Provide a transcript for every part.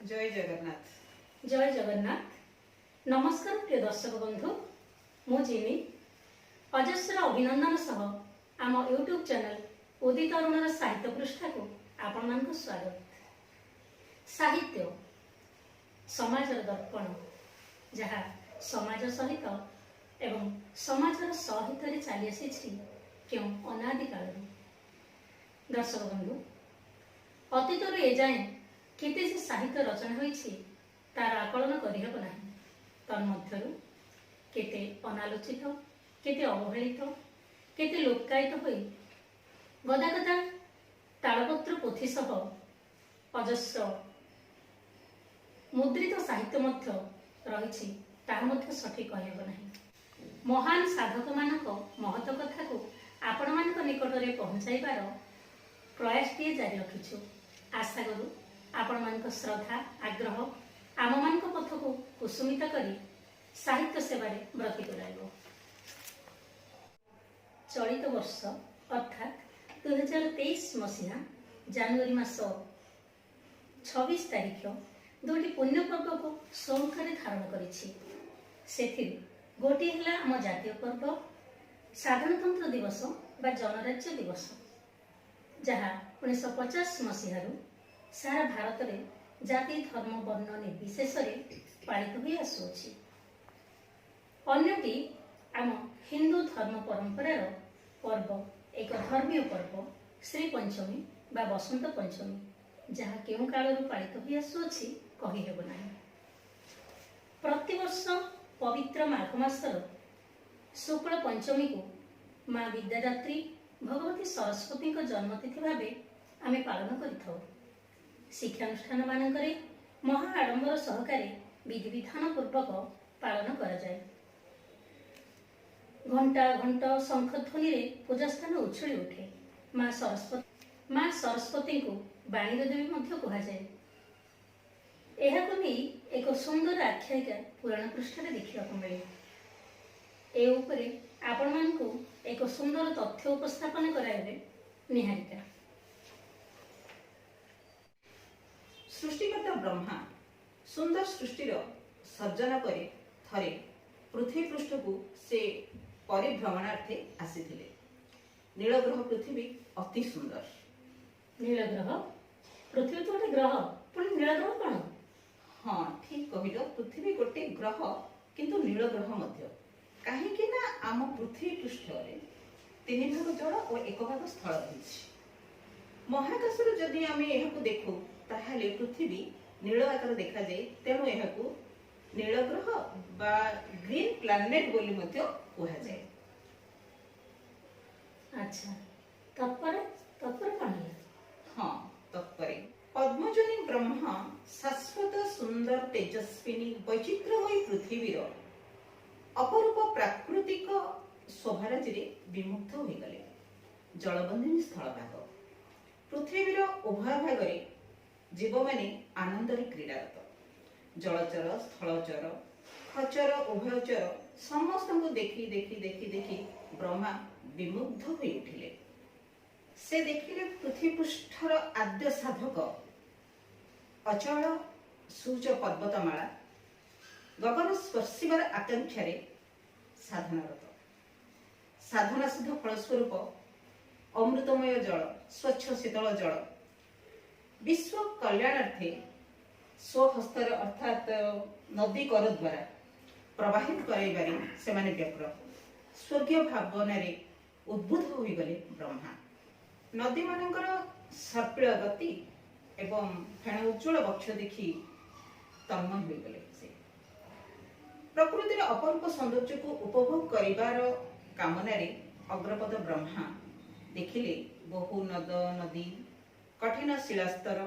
जय जगन्नाथ। जय जगन्नाथ। नमस्कार प्रिय दर्शक बंधु, मु जिमी अजस्र अभिनंदन सह आम यूट्यूब चैनल उदित अरुणर साहित्य पृष्ठा को आपण मान स्वागत। साहित्य समाजर दर्पण, जहाँ समाज सहित एवं समाजर सहित रे चली आसी क्यों अनादि काल। दर्शक बंधु, अतीतर एजाएं केते जे साहित्य रचना होइछि तार आकलन करिहब नाही। तन्मध्यरु केते अनालोचित, केते अवहेलित, केते लोकायित होई गदा गदा तालपत्र पोथी सह अजस्र मुद्रित साहित्य मध्य रहिछि, ताहा मध्य सठिक कहब नाही। महान साधक मानक महत कथा को आपण मानक निकटरे पहुंचाइबार प्रयासटिए जारी रखिछु। आशा करू आपण मानक श्रद्धा आग्रह आम मान पथ को कुसुमित करी साहित्य सेवारे ब्रती कराइब। चलित वर्ष अर्थात 2023 मसीहा जनवरी मास 26 तारिख दुटी पुण्य पर्व को सम्मुखें धारण करिछि। सेथिरु गोटी हला आम जातीय पर्व साधारणतंत्र दिवस बा जनराज्य दिवस, जहाँ 1950 मसीहारू सारा भारत में जाति धर्म वर्ण निर्विशेष पालित हुई आसुछि। अन्यटी आम हिंदू धर्म परंपरार पर्व एक धर्मीय पर्व श्री पंचमी बा बसंत पंचमी, जहाँ केउ कालरू पालित हुई आसुछि कहि हेब नाही। प्रतिवर्ष पवित्र माघ मासर शुक्ल पंचमी को माँ विद्यादात्री भगवती सरस्वती जन्मतिथि भावे आमे पालन करिथाउ। शिक्षानुष्ठान मानकरे महा आडंबर सहकारे विधि विधान पूर्वक पालन करा जाए। घंटा घंट शंख ध्वनि रे पूजास्थान उछुली उठे। माँ सरस्वती को बाणी देवी मध्य कहा जाए। एहाको नै एक सुंदर आख्यायिका पुराण पृष्ठ देखा मिले। ए उपरे आपण मानकु एक सुंदर तथ्य उपस्थापन कराइबे निहारिका। सृष्टिकर्ता ब्रह्मा सुंदर सृष्टिर सर्जन करे थरे पृथ्वी पृष्ठ को से परिभ्रमणार्थे आसीथिले। नीलग्रह पृथ्वी अति सुंदर। नीलग्रह पृथ्वी तो गोटे ग्रह, पुणी नीलग्रह कौन? हाँ, ठीक कहिल। पृथ्वी गोटे ग्रह किंतु नीलग्रह मध्य। काहेकि ना आम पृथ्वी पृष्ठ रे 3 भाग जल और 1 भाग स्थल रही। महाकाशर जदि आमे एहाकु देखु ताहले पृथ्वी नील आकार देखा जाए, तेणु एहाकु नीलग्रह बा ग्रीन प्लैनेट बोली मध्य कहा जाए। अच्छा, तत्पर कौन है? हाँ, तत्पर पद्मजनी ब्रह्मा शाश्वत सुंदर तेजस्विनी वैचित्र्यमयी पृथ्वीर अपरूप प्राकृतिक शोभाराजी विमुग्ध हो गले। जलबंधिनी स्थल भाग पृथ्वीर उभय भागरे जीव माने आनंदरे क्रीड़ारत। जलचर स्थलचर खचर उभयचर समस्त को देखी देखी देखी देखी ब्रह्मा विमुग्ध हो उठिले। से देखिले पृथ्वी पृष्ठर आद्य साधक अचल सूच पर्वतमाला गगन स्पर्शिबार आकांक्षा साधनारत। साधना सिद्ध फलस्वरूप अमृतमय जल, स्वच्छ शीतल जल विश्व कल्याणार्थे स्वहस्तर अर्थात नदी कर द्वारा प्रवाहित कराइबारे सेमाने व्यग्र। स्वर्गीय भावना रे उद्बुद्ध होई गले ब्रह्मा। नदी मानकर सर्पिल गति एवं फेण उज्ज्वल वक्ष देखि तन्मय होई गले। से प्रकृतिर अपरूप सौंदर्य को उपभोग करिबार कामना रे अग्रपद ब्रह्मा देखिले बहु नद नदी, कठिन शिलास्तर,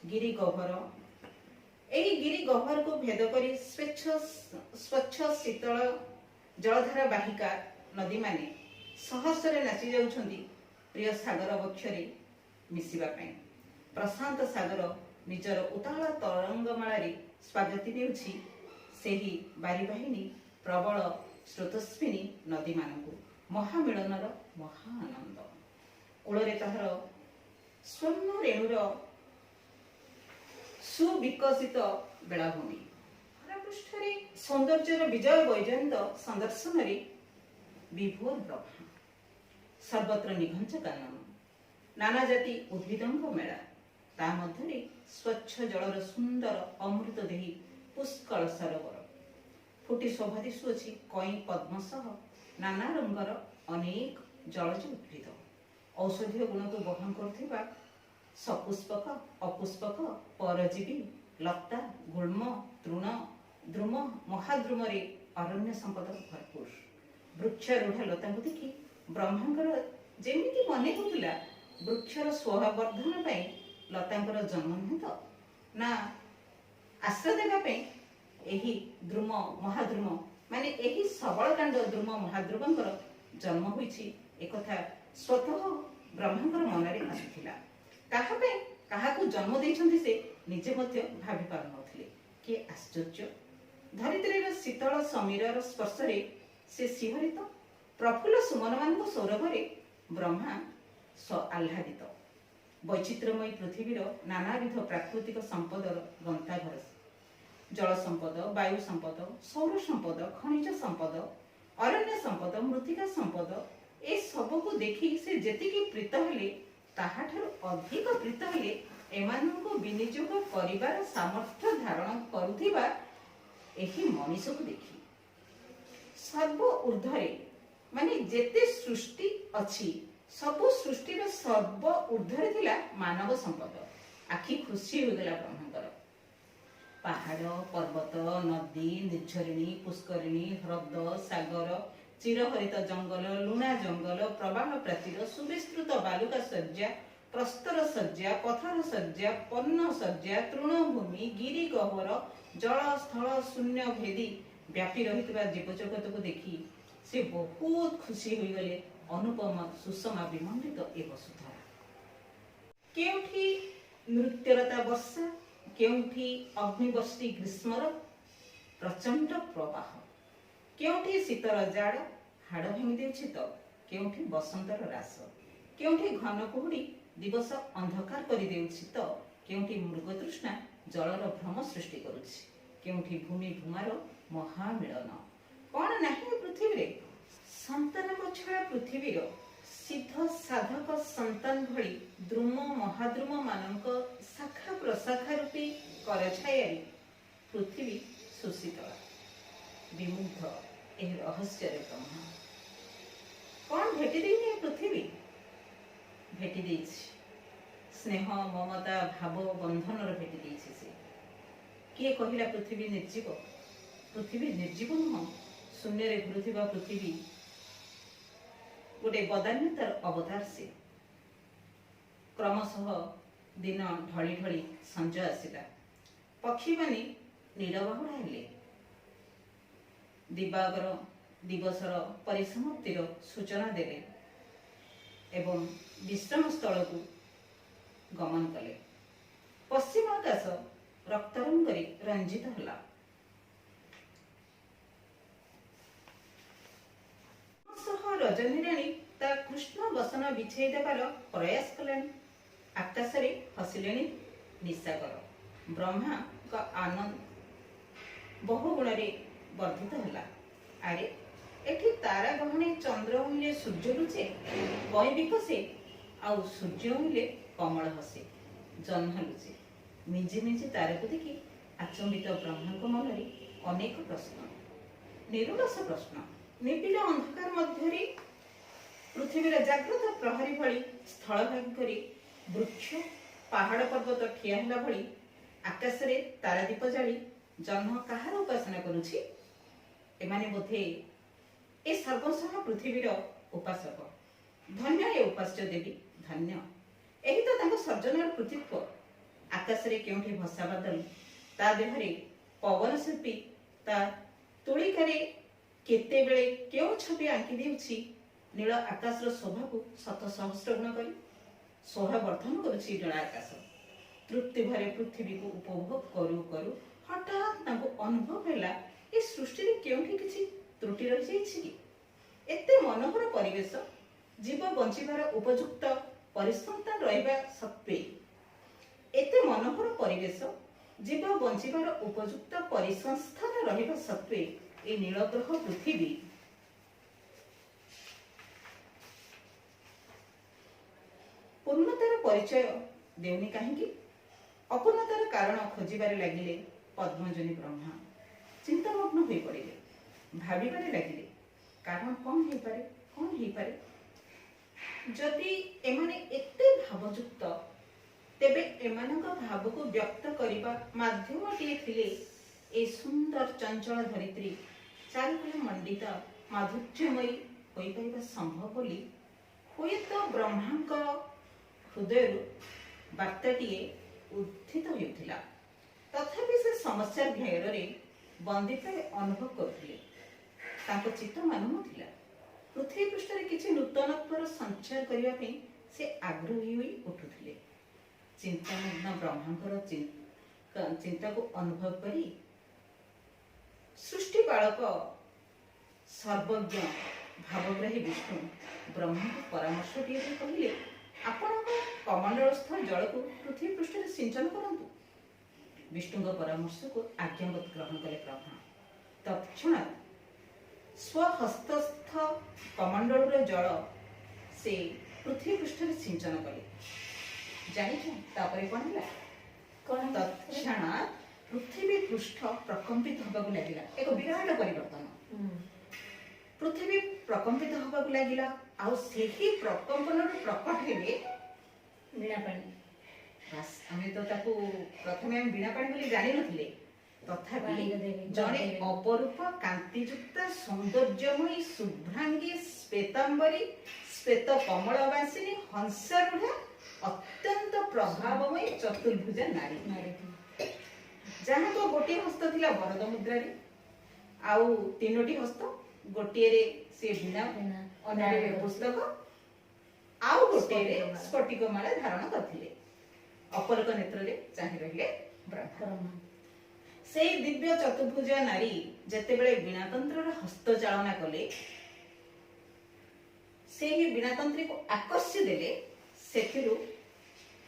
गिरी गह्वर। एही गिरी गह्वर को भेद करी स्वच्छ शीतल जलधारा बाहिका नदी माने सहस्रे नाची जाउछंती प्रिय सागर वक्षरे मिसिबा पई। प्रशांत सागर निजर उताल तरंगमाला रे स्वागति देउछि सेही बारीबाहिनी प्रबल स्रोतस्विनी नदी मानकु महामिलनर महाआनंद। कूଳରେ ତାହାର ସ୍ୱର୍ଣ୍ଣ ରେଣୁର ସୁବିକଶିତ ବେଳାଭୂମି। ଧରାପୃଷ୍ଠରେ ସୌନ୍ଦର୍ଯ୍ୟର ବିଜୟ ବୈଜୟନ୍ତ ସନ୍ଦର୍ଶନରେ ବିଭୋର ବ୍ରହ୍ମା, ସର୍ବତ୍ର ନିଘଞ୍ଚ କାନନ, ନାନା ଜାତି ଉଦ୍ଭିଦଙ୍କ ମେଳା, ତା ମଧ୍ୟରେ ସ୍ୱଚ୍ଛ ଜଳର ସୁନ୍ଦର ଅମୃତ ଦେହି ପୁଷ୍କଳ ସରୋବର, ଫୁଟି ଶୋଭା ଦିଶୁଅଛି କଇଁ ପଦ୍ମ ସହ ନାନା ରଙ୍ଗର ଅନେକ ଜଳଜ ଉଦ୍ଭିଦ, ଔଷଧୀୟ ଗୁଣକୁ ବହନ କରୁଥିବା ସପୁଷ୍ପକ ଅପୁଷ୍ପକ ପରଜୀବୀ ଲତା ଗୁଳ୍ମ ତୃଣ ଦ୍ରୁମ ମହାଦ୍ରୁମରେ ଅରଣ୍ୟ ସମ୍ପଦ ଭରପୁର। ବୃକ୍ଷାରୂଢ଼ ଲତାଙ୍କୁ ଦେଖି ବ୍ରହ୍ମାଙ୍କର ଯେମିତି ମନେ ହେଉଥିଲା ବୃକ୍ଷର ସ୍ୱଭାବର୍ଦ୍ଧନ ପାଇଁ ଲତାଙ୍କର ଜନ୍ମ ନୁହେଁ ତ, ନା ଆଶ୍ରୟ ଦେବା ପାଇଁ ଏହି ଦ୍ରୁମ ମହାଦ୍ରୁମ ମାନେ ଏହି ସବଳକାଣ୍ଡ ଦ୍ରୁମ ମହାଦ୍ରୁମଙ୍କର ଜନ୍ମ ହୋଇଛି, ଏକଥା ସ୍ୱତଃ ବ୍ରହ୍ମାଙ୍କର ମନରେ ଆସୁଥିଲା। କାହା ପାଇଁ କାହାକୁ ଜନ୍ମ ଦେଇଛନ୍ତି ସେ ନିଜେ ମଧ୍ୟ ଭାବି ପାରୁନଥିଲେ। କି ଆଶ୍ଚର୍ଯ୍ୟ! ଧରିତ୍ରୀର ଶୀତଳ ସମୀରର ସ୍ପର୍ଶରେ ସେ ଶିହରିତ, ପ୍ରଫୁଲ୍ଲ ସୁମନମାନଙ୍କ ସୌରଭରେ ବ୍ରହ୍ମା ଆହ୍ଲାଦିତ। ବୈଚିତ୍ର୍ୟମୟୀ ପୃଥିବୀର ନାନାବିଧ ପ୍ରାକୃତିକ ସମ୍ପଦର ଗନ୍ତାଘର, ଜଳ ସମ୍ପଦ, ବାୟୁ ସମ୍ପଦ, ସୌର ସମ୍ପଦ, ଖଣିଜ ସମ୍ପଦ, ଅରଣ୍ୟ ସମ୍ପଦ, ମୃତ୍ତିକା ସମ୍ପଦ, ଏ ସବୁକୁ ଦେଖି ସେ ଯେତିକି ପ୍ରୀତ ହେଲେ ତାହାଠାରୁ ଅଧିକ ପ୍ରୀତ ହେଲେ ଏମାନଙ୍କୁ ବିନିଯୋଗ କରିବାର ସାମର୍ଥ୍ୟ ଧାରଣ କରୁଥିବା ଏହି ମଣିଷକୁ ଦେଖି। ସର୍ବ ଊର୍ଦ୍ଧ୍ୱରେ ମାନେ ଯେତେ ସୃଷ୍ଟି ଅଛି ସବୁ ସୃଷ୍ଟିର ସର୍ବ ଊର୍ଦ୍ଧ୍ୱରେ ଥିଲା ମାନବ ସମ୍ପଦ। ଆଖି ଖୁସି ହୋଇଗଲା ବ୍ରହ୍ମାଙ୍କର। ପାହାଡ଼ ପର୍ବତ ନଦୀ ନିର୍ଝରିଣୀ ପୁଷ୍କରିଣୀ ହ୍ରଦ ସାଗର ଚିରହରିତ ଜଙ୍ଗଲ ଲୁଣା ଜଙ୍ଗଲ ପ୍ରବାହ ପ୍ରାଚୀର ସୁବିସ୍ତୃତ ବାଲୁକା ଶଯ୍ୟା ପ୍ରସ୍ତର ଶଯ୍ୟା ପଥର ଶଯ୍ୟା ପନ୍ନ ଶଯ୍ୟା ତୃଣଭୂମି ଗିରି ଗହ୍ୱର ଜଳ ସ୍ଥଳ ଶୂନ୍ୟ ଭେଦି ବ୍ୟାପି ରହିଥିବା ଜୀବଜଗତକୁ ଦେଖି ସେ ବହୁତ ଖୁସି ହୋଇଗଲେ। ଅନୁପମ ସୁଷମା ବିମଣ୍ଡିତ ଏ ବସୁଧରା। କେଉଁଠି ନୃତ୍ୟରତା ବର୍ଷା, କେଉଁଠି ଅଗ୍ନିବର୍ଷୀ ଗ୍ରୀଷ୍ମର ପ୍ରଚଣ୍ଡ ପ୍ରବାହ, କେଉଁଠି ଶୀତର ଜାଡ଼ ହାଡ଼ ଭାଙ୍ଗି ଦେଉଛି ତ କେଉଁଠି ବସନ୍ତର ରାସ, କେଉଁଠି ଘନ କୁହୁଡ଼ି ଦିବସ ଅନ୍ଧକାର କରିଦେଉଛି ତ କେଉଁଠି ମୃଗତୃଷ୍ଣା ଜଳର ଭ୍ରମ ସୃଷ୍ଟି କରୁଛି, କେଉଁଠି ଭୂମି ଭୂମାର ମହାମିଳନ। କ'ଣ ନାହିଁ ପୃଥିବୀରେ? ସନ୍ତାନ ପଛଳା ପୃଥିବୀର ସିଦ୍ଧ ସାଧକ ସନ୍ତାନ ଭଳି ଦ୍ରୁମ ମହାଦ୍ରୁମ ମାନଙ୍କ ଶାଖା ପ୍ରଶାଖା ରୂପୀ କରଛାୟାରେ ପୃଥିବୀ ସୁଶୀତଳ ବିମୁଗ୍ଧ ଏହି ରହସ୍ୟରେ ବ୍ରହ୍ମା। କ'ଣ ଭେଟି ଦେଇନି ଏ ପୃଥିବୀ? ଭେଟି ଦେଇଛି ସ୍ନେହ ମମତା ଭାବ ବନ୍ଧନର ଭେଟି ଦେଇଛି ସେ। କିଏ କହିଲା ପୃଥିବୀ ନିର୍ଜୀବ? ପୃଥିବୀ ନିର୍ଜୀବ ନୁହଁ। ଶୂନ୍ୟରେ ଘୁରୁଥିବା ପୃଥିବୀ ଗୋଟେ ବଦାନ୍ୟତାର ଅବତାର ସେ। କ୍ରମଶଃ ଦିନ ଢଳି ଢଳି ସଞ୍ଜ ଆସିଲା। ପକ୍ଷୀମାନେ ନିରବହଳା ହେଲେ। ଦିବାଗର ଦିବସର ପରିସମାପ୍ତିର ସୂଚନା ଦେଲେ ଏବଂ ବିଶ୍ରାମ ସ୍ଥଳକୁ ଗମନ କଲେ। ପଶ୍ଚିମ ଆକାଶ ରକ୍ତରଙ୍ଗରେ ରଞ୍ଜିତ ହେଲା। ରଜନୀରାଣୀ ତା କୃଷ୍ଣ ବସନ ବିଛେଇ ଦେବାର ପ୍ରୟାସ କଲେଣି। ଆକାଶରେ ହସିଲେଣି ନିଶାକର। ବ୍ରହ୍ମାଙ୍କ ଆନନ୍ଦ ବହୁ ଗୁଣରେ ବର୍ଦ୍ଧିତ ହେଲା। ଆରେ ଏଠି ତାରା ଗହଣେ ଚନ୍ଦ୍ର ଉଇଁଲେ ସୂର୍ଯ୍ୟ ଲୁଚେ କଇଁ ବିକଶେ, ଆଉ ସୂର୍ଯ୍ୟ ଉଇଁଲେ କମଳ ହସେ ଜହ୍ନ ଲୁଚେ। ମିଞ୍ଜି ମିଞ୍ଜି ତାରାକୁ ଦେଖି ଆଚମ୍ବିତ ବ୍ରହ୍ମାଙ୍କ ମନରେ ଅନେକ ପ୍ରଶ୍ନ, ନିରୁଳସ ପ୍ରଶ୍ନ। ନିବିଡ଼ ଅନ୍ଧକାର ମଧ୍ୟରେ ପୃଥିବୀର ଜାଗ୍ରତ ପ୍ରହରୀ ଭଳି ସ୍ଥଳଭାଗ କରି ବୃକ୍ଷ ପାହାଡ଼ ପର୍ବତ ଠିଆ ହେଲା ଭଳି ଆକାଶରେ ତାରାଦୀପ ଜାଳି ଜହ୍ନ କାହାର ଉପାସନା କରୁଛି? ଏମାନେ ବୋଧେ ଏ ସର୍ବଂସହ ପୃଥିବୀର ଉପାସକ। ଧନ୍ୟ ଏ ଉପାସ୍ୟ ଦେବୀ, ଧନ୍ୟ। ଏହି ତ ତାଙ୍କ ସର୍ଜନାର କୃତିତ୍ୱ। ଆକାଶରେ କେଉଁଠି ଭସା ବାଦଲ, ତା ଦେହରେ ପବନ ଶିଳ୍ପୀ ତା ତୁଳିକାରେ କେତେବେଳେ କେଉଁ ଛବି ଆଙ୍କି ଦେଉଛି ନୀଳ ଆକାଶର ଶୋଭାକୁ ଶତ ସହସ୍ର ଗୁଣ କରି। ଶୋଭା ବର୍ଦ୍ଧନ କରୁଛି ନୀଳ ଆକାଶ। ତୃପ୍ତି ଭରେ ପୃଥିବୀକୁ ଉପଭୋଗ କରୁ କରୁ ହଠାତ୍ ତାଙ୍କୁ ଅନୁଭବ ହେଲା ଏ ସୃଷ୍ଟିରେ କେଉଁଠି କିଛି ତ୍ରୁଟି ରହିଯାଇଛି କି? ଏତେ ମନୋହର ପରିବେଶ, ଜୀବ ବଞ୍ଚିବାର ଉପଯୁକ୍ତ ପରିସଂସ୍ଥାନ ରହିବା ସତ୍ତ୍ୱେ ଏତେ ମନୋହର ପରିବେଶ जीव बंचिबार उपयुक्त परिसंस्थान रहिबा सत्वे ए नीलग्रह पृथ्वी पूर्णतार परिचय देउनी काहेकि? अपूर्णतार कारण खोजिबारे लागिले पद्मजनी ब्रह्मा चिंतामग्न होई पड़िले, भाबिबारे लागिले कारण कौन हे पारे जदि एमाने एते भावयुक्त तेबे एमानक भाव को व्यक्त करिबा माध्यमटिए थिले ए सुंदर चंचल धरित्री चारिकुल मंडित माधुर्यमयी होई पारिबा संभव बोली हुएत ब्रह्मांक हृदय वार्ताटिए उद्धित होइथिला। तथापि से समस्या घेରରେ बंदी प्राय अनुभव करथिले। ताको चित्त मानु नथिला। पृथ्वी पृष्ठरे किछि नूतनत्वर संचार करिवा पे से आग्रही होई उठुथिले। चिंतामग्न ब्रह्मांकर चिंता को अनुभव करी सृष्टि बालक सर्वज्ञ भावग्राही विष्णु ब्रह्मा को परामर्श दिए कहले आपण कमंडलस्थ जल को पृथ्वी पृष्ठ में सिंचन करंतु। विष्णु परामर्श को आज्ञावत ग्रहण कले ब्रह्मा। तत्क्षणात् स्वहस्तस्थ कमंडल जल से पृथ्वी पृष्ठ में सिंचन कले। जानिछ तापरे कोन होला? कोन तत्क्षणात् पृथ्वी पृष्ठ प्रकंपित होबाकु लागिला। एक विराट परिवर्तन। पृथ्वी प्रकंपित होबाकु लागिला आ सेही प्रकंपन प्रकट हेबे वीणा पानी। बस हमें तो ताकू प्रथमे हम वीणा पानी बोली जानि नथिले। तथापि जने अपरूप कांतियुक्त सौंदर्यमयी शुभ्रांगी श्वेतांबरी श्वेत कमलवासिनी हंसारूढ़ अत्यंत प्रभावमयी चतुर्भुजा नारी जहाँ को गोटे हस्त थिला वरद मुद्रा रे आउ तीनोटी हस्त गोटे रे से वीणा अन्य पुस्तक आउ गोटे रे स्फटिक माला धारण करथिले। अपरक नेत्र रे चाहि रहिले ब्रह्मा। से दिव्य चतुर्भुजा नारी जेतेबेले वीणा तंत्र रे हस्त चालना कले से ही वीणा तंत्री को आकर्षि देले। सेथिरु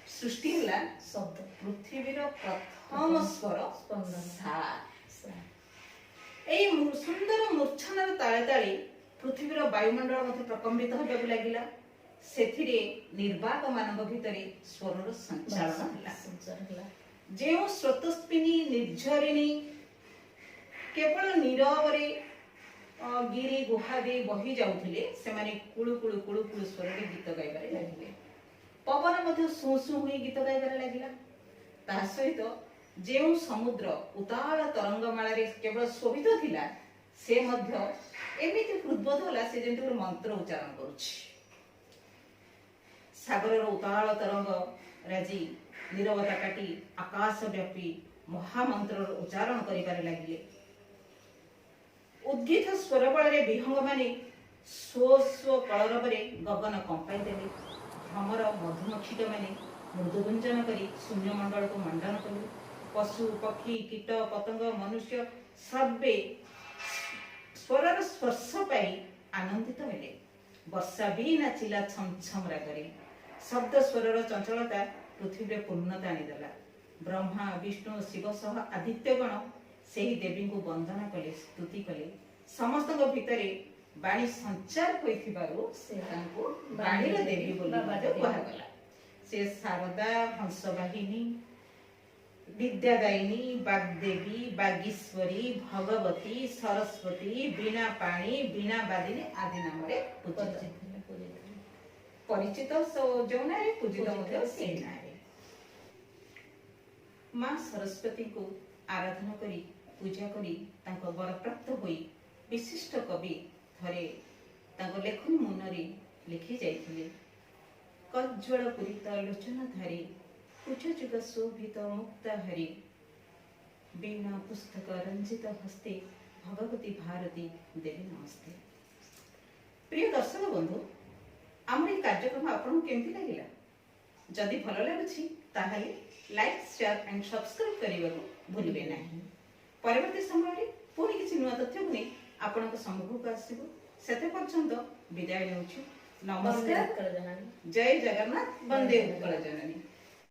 सृष्टि होला शब्द पृथ्वीर प्रथम स्वर सा। एई सुंदर मूर्छनार ताळे ताळे पृथ्वीर वायुमंडल मध्य प्रकंपित होबाकु लागिला। सेथिरे निर्वाक मानव भितरे स्वरर संचालन होला। जेउ स्रोतस्पिनी निर्झरिणी केवल नीरवरे गिरी गुहा दे बही जाउथिले से माने कुळु कुळु कुळु कुळु स्वर रे गीत गाइबारे लागिले। पवन मध्य सु सु होई गीत गाइबारे लागिला। ता सहित जेउ समुद्र उताल तरंगमाला रे केवल शोभित थिला से मध्य एमिति हृदबोध होला से जेंति मंत्र उच्चारण करूछि। सागर उताल तरंग राजी नीरवता काटी आकाश व्यापी महामंत्र उच्चारण करिबारे लागिले। उद्गीत स्वर बल रे विहंग माने स्व स्व कलरवरे गगन कंपाई देले। भ्रमर मधुमक्षिक माने मृदु गुंजन करी शून्य मंडल को मंडन कले। पशु पक्षी कीट पतंग मनुष्य सर्वे स्वरर स्पर्श पाई आनंदित हेले। वर्षा भी नाचिला छम छम रागरे। शब्द स्वरर चंचलता पृथ्वी रे पूर्णता आनिदेला। ब्रह्मा विष्णु शिव सह आदित्यगण सेही देवी को वंदना कले स्तुति कले। समस्त भितरे बाणी संचार होइथिबारु से तांको बाणीर देवी बोली मध्ये कहगला। से शारदा हंसवाहिनी विद्यादायिनी वाग्देवी वागीश्वरी भगवती सरस्वती वीणा पाणी वीणा वादिनी आदि नाम रे परिचित जो नारे पूजित मध्ये से नारे। मां सरस्वती को आराधना करी पूजा करी तांको वर प्राप्त होई विशिष्ट कवि थरे तांको लेखनी मुनरी लिखि जाइथिले। कज्ज्वल पुरित लोचन धारी कुच जुग शोभित मुक्ता हरि वीणा पुस्तक रंजित हस्ते भगवती भारती देवी नमस्ते। प्रिय दर्शक बंधु आम ये कार्यक्रम आपन केमती लागिला? जदि भल लागुछि ताहाले लाइक शेयर एंड सब्सक्राइब करने को भूलिबे नहीं। परवर्ती समय रे पुनी किछि नुवा तथ्य को नै आपनक सम्मुख को आसीबो। सेते पर्यंत विदाय लेउछु। नमस्कार। जय जगन्नाथ। वंदे उत्कल जननी।